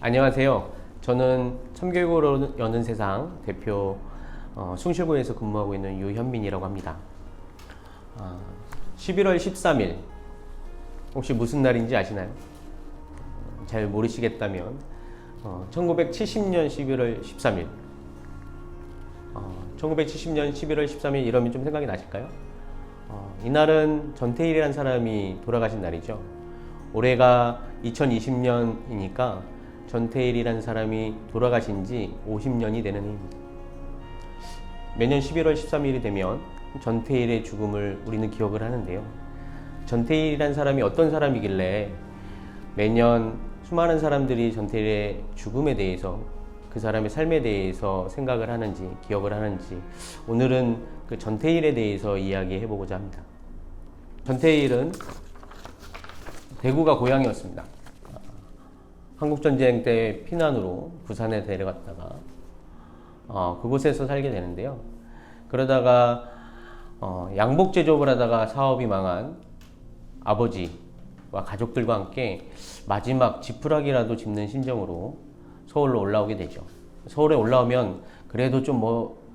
안녕하세요. 저는 참교육으로 여는 세상 대표 숭실구에서 근무하고 있는 유현민이라고 합니다. 11월 13일 혹시 무슨 날인지 아시나요? 잘 모르시겠다면 1970년 11월 13일 1970년 11월 13일 이러면 좀 생각이 나실까요? 이날은 전태일이라는 사람이 돌아가신 날이죠. 올해가 2020년이니까 전태일이라는 사람이 돌아가신 지 50년이 되는 해입니다. 매년 11월 13일이 되면 전태일의 죽음을 우리는 기억을 하는데요. 전태일이라는 사람이 어떤 사람이길래 매년 수많은 사람들이 전태일의 죽음에 대해서 그 사람의 삶에 대해서 생각을 하는지 기억을 하는지 오늘은 그 전태일에 대해서 이야기해 보고자 합니다. 전태일은 대구가 고향이었습니다. 한국전쟁 때 피난으로 부산에 데려갔다가 그곳에서 살게 되는데요. 그러다가 양복 제조업을 하다가 사업이 망한 아버지와 가족들과 함께 마지막 지푸라기라도 짚는 심정으로 서울로 올라오게 되죠. 서울에 올라오면 그래도 좀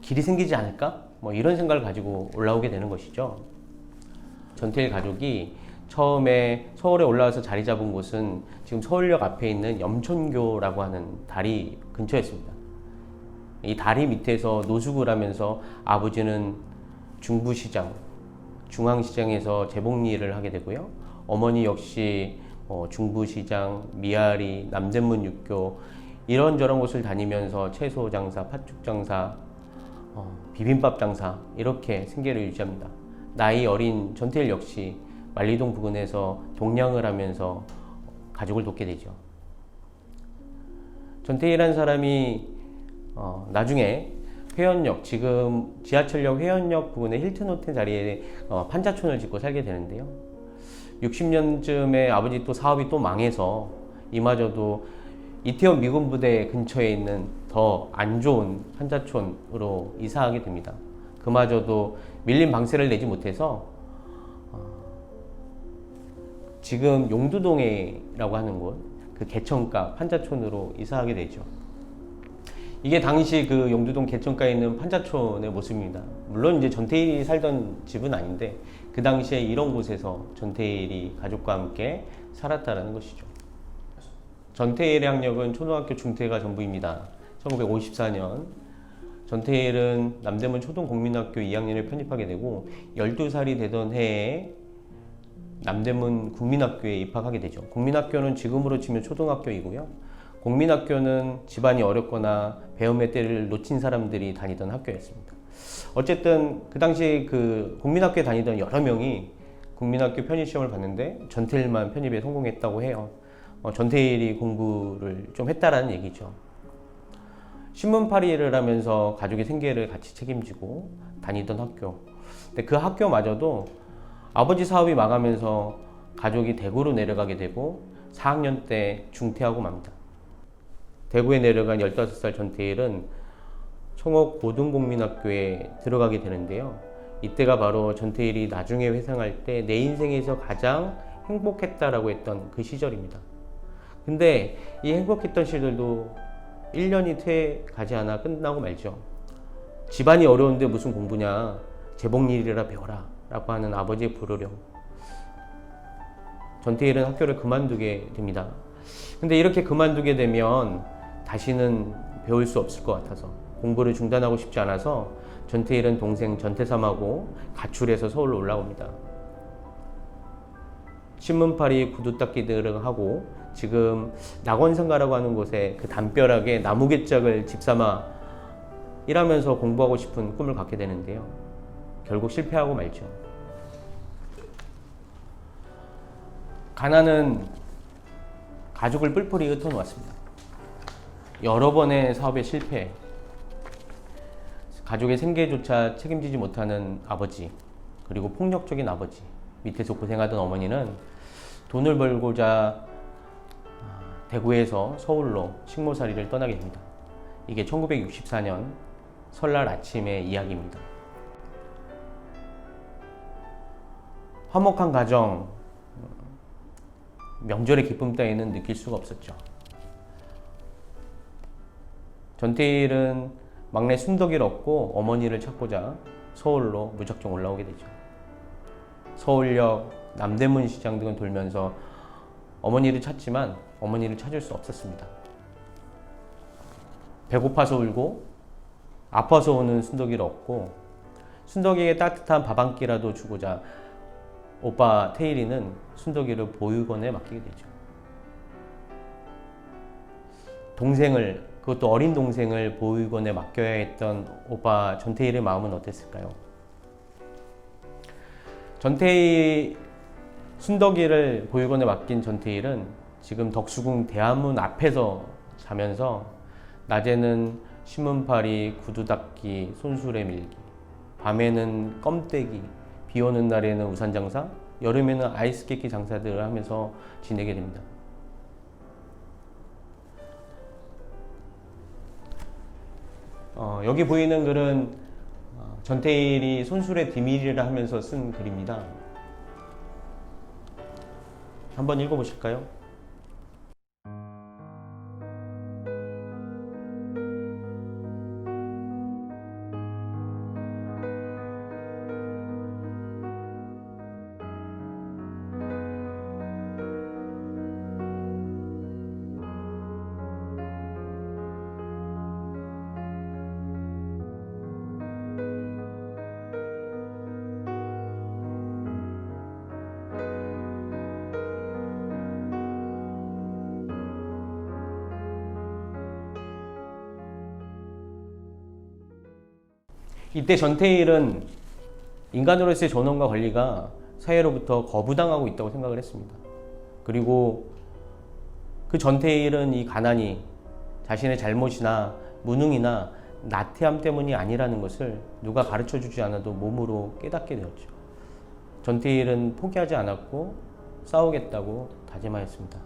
길이 생기지 않을까? 이런 생각을 가지고 올라오게 되는 것이죠. 전태일 가족이 처음에 서울에 올라와서 자리 잡은 곳은 지금 서울역 앞에 있는 염천교라고 하는 다리 근처였습니다. 이 다리 밑에서 노숙을 하면서 아버지는 중부시장, 중앙시장에서 재봉 일을 하게 되고요. 어머니 역시 중부시장, 미아리, 남대문 육교 이런저런 곳을 다니면서 채소 장사, 팥죽 장사, 비빔밥 장사 이렇게 생계를 유지합니다. 나이 어린 전태일 역시 만리동 부근에서 동량을 하면서 가족을 돕게 되죠. 전태일이라는 사람이 나중에 회원역, 지금 지하철역 회원역 부근의 힐튼 호텔 자리에 판자촌을 짓고 살게 되는데요. 60년쯤에 아버지 또 사업이 또 망해서 이마저도 이태원 미군 부대 근처에 있는 더 안 좋은 판자촌으로 이사하게 됩니다. 그마저도 밀린 방세를 내지 못해서 지금 용두동이라고 하는 곳, 그 개천가 판자촌으로 이사하게 되죠. 이게 당시 그 용두동 개천가에 있는 판자촌의 모습입니다. 물론 이제 전태일이 살던 집은 아닌데 그 당시에 이런 곳에서 전태일이 가족과 함께 살았다는 것이죠. 전태일의 학력은 초등학교 중퇴가 전부입니다. 1954년 전태일은 남대문 초등국민학교 2학년을 편입하게 되고 12살이 되던 해에 남대문 국민학교에 입학하게 되죠. 국민학교는 지금으로 치면 초등학교이고요. 국민학교는 집안이 어렵거나 배움의 때를 놓친 사람들이 다니던 학교였습니다. 어쨌든 그 당시 그 국민학교에 다니던 여러 명이 국민학교 편입시험을 봤는데 전태일만 편입에 성공했다고 해요. 전태일이 공부를 좀 했다라는 얘기죠. 신문팔이를 하면서 가족의 생계를 같이 책임지고 다니던 학교. 근데 그 학교마저도 아버지 사업이 망하면서 가족이 대구로 내려가게 되고 4학년 때 중퇴하고 맙니다. 대구에 내려간 15살 전태일은 청옥 고등국민학교에 들어가게 되는데요. 이때가 바로 전태일이 나중에 회상할 때 내 인생에서 가장 행복했다라고 했던 그 시절입니다. 근데 이 행복했던 시절도 1년이 채 가지 않아 끝나고 말죠. 집안이 어려운데 무슨 공부냐, 재봉일이라 배워라 라고 하는 아버지의 불호령. 전태일은 학교를 그만두게 됩니다. 근데 이렇게 그만두게 되면 다시는 배울 수 없을 것 같아서 공부를 중단하고 싶지 않아서 전태일은 동생 전태삼하고 가출해서 서울로 올라옵니다. 신문팔이 구두 닦기 등을 하고 지금 낙원상가라고 하는 곳에 그 담벼락에 나무개짝을 집삼아 일하면서 공부하고 싶은 꿈을 갖게 되는데요. 결국 실패하고 말죠. 가난은 가족을 뿔뿔이 흩어놓았습니다. 여러 번의 사업의 실패, 가족의 생계조차 책임지지 못하는 아버지, 그리고 폭력적인 아버지, 밑에서 고생하던 어머니는 돈을 벌고자 대구에서 서울로 식모살이를 떠나게 됩니다. 이게 1964년 설날 아침의 이야기입니다. 화목한 가정, 명절의 기쁨 따위는 느낄 수가 없었죠. 전태일은 막내 순덕이를 얻고 어머니를 찾고자 서울로 무작정 올라오게 되죠. 서울역, 남대문 시장 등을 돌면서 어머니를 찾지만 어머니를 찾을 수 없었습니다. 배고파서 울고 아파서 오는 순덕이를 얻고 순덕이에게 따뜻한 밥 한 끼라도 주고자 오빠 태일이는 순덕이를 보육원에 맡기게 되죠. 동생을, 그것도 어린 동생을 보육원에 맡겨야 했던 오빠 전태일의 마음은 어땠을까요? 순덕이를 보육원에 맡긴 전태일은 지금 덕수궁 대한문 앞에서 자면서 낮에는 신문팔이, 구두 닦기, 손수레 밀기, 밤에는 껌떼기, 비 오는 날에는 우산 장사, 여름에는 아이스 깨끼 장사들을 하면서 지내게 됩니다. 여기 보이는 글은 전태일이 손수레 디밀이라 하면서 쓴 글입니다. 한번 읽어보실까요? 이때 전태일은 인간으로서의 존엄과 권리가 사회로부터 거부당하고 있다고 생각을 했습니다. 그리고 그 전태일은 이 가난이 자신의 잘못이나 무능이나 나태함 때문이 아니라는 것을 누가 가르쳐 주지 않아도 몸으로 깨닫게 되었죠. 전태일은 포기하지 않았고 싸우겠다고 다짐하였습니다.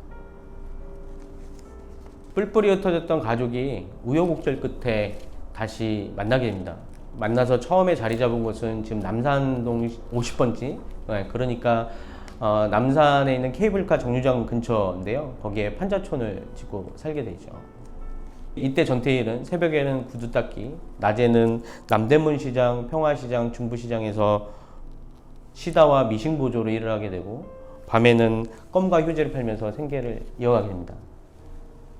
뿔뿔이 흩어졌던 가족이 우여곡절 끝에 다시 만나게 됩니다. 만나서 처음에 자리 잡은 곳은 지금 남산동 50번지, 그러니까 남산에 있는 케이블카 정류장 근처인데요. 거기에 판자촌을 짓고 살게 되죠. 이때 전태일은 새벽에는 구두 닦기, 낮에는 남대문 시장, 평화시장, 중부시장에서 시다와 미싱 보조로 일을 하게 되고, 밤에는 껌과 휴지를 팔면서 생계를 이어가게 됩니다.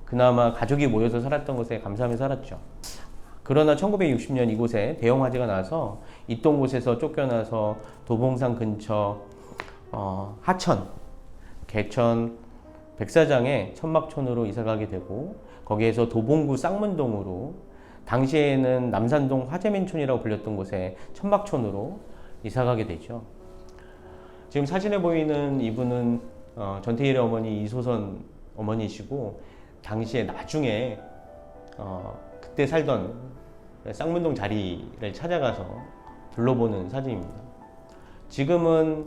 그나마 가족이 모여서 살았던 것에 감사하며 살았죠. 그러나 1960년 이곳에 대형 화재가 나서 있던 곳에서 쫓겨나서 도봉산 근처 하천, 개천, 백사장의 천막촌으로 이사가게 되고, 거기에서 도봉구 쌍문동으로, 당시에는 남산동 화재민촌이라고 불렸던 곳에 천막촌으로 이사가게 되죠. 지금 사진에 보이는 이분은 전태일의 어머니 이소선 어머니시고, 당시에 나중에 그때 살던 쌍문동 자리를 찾아가서 둘러보는 사진입니다. 지금은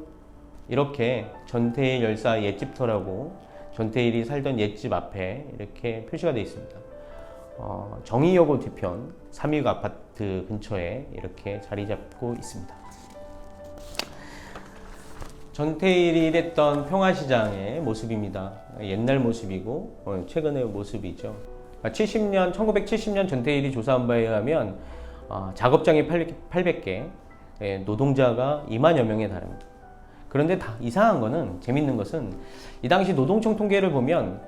이렇게 전태일 열사 옛집터라고 전태일이 살던 옛집 앞에 이렇게 표시가 되어 있습니다. 정의여고 뒤편 3위구 아파트 근처에 이렇게 자리 잡고 있습니다. 전태일이 일했던 평화시장의 모습입니다. 옛날 모습이고 최근의 모습이죠. 1970년 전태일이 조사한 바에 의하면 작업장이 800개, 노동자가 2만여 명에 달합니다. 그런데 이상한 거는, 재밌는 것은 이 당시 노동청 통계를 보면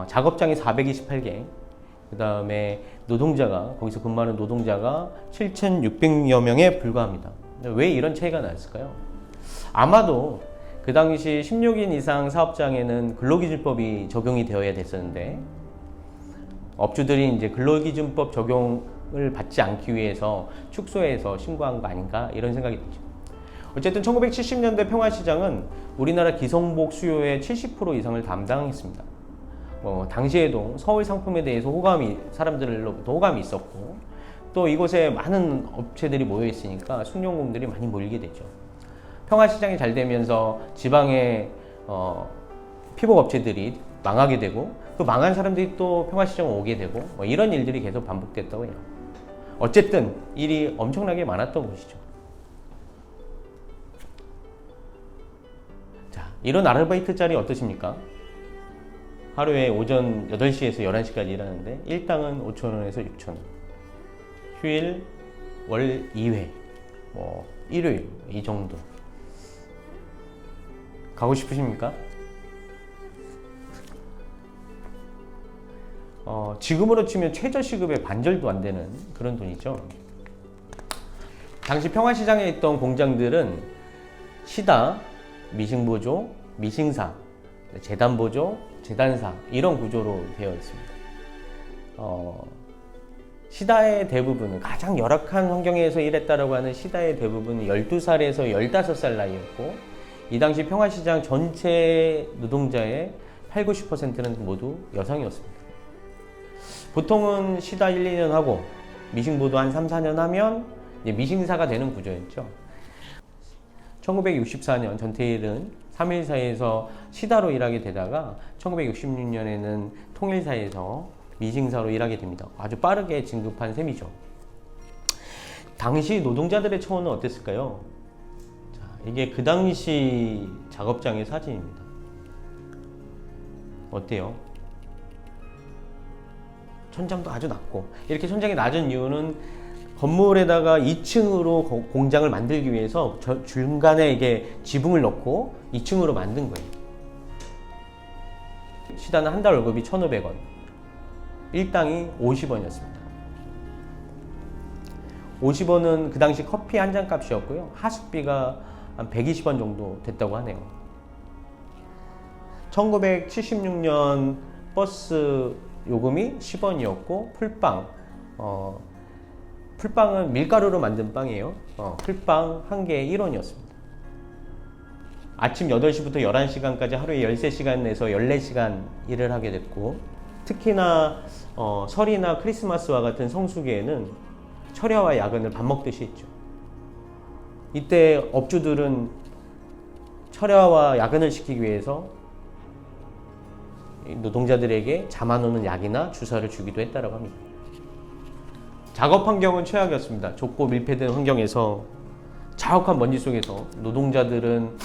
작업장이 428개, 그 다음에 거기서 근무하는 노동자가 7,600여 명에 불과합니다. 왜 이런 차이가 났을까요? 아마도 그 당시 16인 이상 사업장에는 근로기준법이 적용이 되어야 됐었는데, 업주들이 이제 근로기준법 적용을 받지 않기 위해서 축소해서 신고한 거 아닌가, 이런 생각이 들죠. 어쨌든 1970년대 평화시장은 우리나라 기성복 수요의 70% 이상을 담당했습니다. 당시에도 서울 상품에 대해서 사람들로부터 호감이 있었고, 또 이곳에 많은 업체들이 모여 있으니까 숙련공들이 많이 몰리게 되죠. 평화시장이 잘 되면서 지방의 피복업체들이 망하게 되고, 그 망한 사람들이 또 평화시장에 오게 되고, 이런 일들이 계속 반복됐다고 해요. 어쨌든 일이 엄청나게 많았던 곳이죠. 자, 이런 아르바이트 자리 어떠십니까? 하루에 오전 8시에서 11시까지 일하는데 일당은 5,000원에서 6,000원. 휴일 월 2회, 뭐 일요일 이 정도. 가고 싶으십니까? 지금으로 치면 최저시급의 반절도 안 되는 그런 돈이죠. 당시 평화시장에 있던 공장들은 시다, 미싱보조, 미싱사, 재단보조, 재단사 이런 구조로 되어 있습니다. 시다의 대부분은 가장 열악한 환경에서 일했다라고 하는 시다의 대부분은 12살에서 15살 나이였고 이 당시 평화시장 전체 노동자의 8, 90%는 모두 여성이었습니다. 보통은 시다 1, 2년 하고 미싱보도 한 3, 4년 하면 이제 미싱사가 되는 구조였죠. 1964년 전태일은 3.1사에서 시다로 일하게 되다가 1966년에는 통일사에서 미싱사로 일하게 됩니다. 아주 빠르게 진급한 셈이죠. 당시 노동자들의 처우는 어땠을까요? 자, 이게 그 당시 작업장의 사진입니다. 어때요? 천장도 아주 낮고, 이렇게 천장이 낮은 이유는 건물에다가 2층으로 공장을 만들기 위해서 중간에 이게 지붕을 넣고 2층으로 만든 거예요. 시다는 한 달 월급이 1,500원, 일당이 50원이었습니다. 50원은 그 당시 커피 한 잔 값이었고요. 하숙비가 한 120원 정도 됐다고 하네요. 1976년 버스 요금이 10원이었고 풀빵은 밀가루로 만든 빵이에요. 풀빵 한 개에 1원이었습니다. 아침 8시부터 11시간까지 하루에 13시간 내서 14시간 일을 하게 됐고, 특히나 설이나 크리스마스와 같은 성수기에는 철야와 야근을 밥 먹듯이 했죠. 이때 업주들은 철야와 야근을 시키기 위해서 노동자들에게 잠 안 오는 약이나 주사를 주기도 했다고 합니다. 작업 환경은 최악이었습니다. 좁고 밀폐된 환경에서 자욱한 먼지 속에서 노동자들은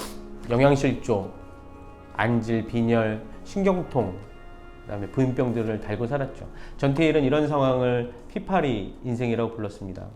영양실조, 안질, 빈혈, 신경통, 그다음에 부인병들을 달고 살았죠. 전태일은 이런 상황을 피파리 인생이라고 불렀습니다.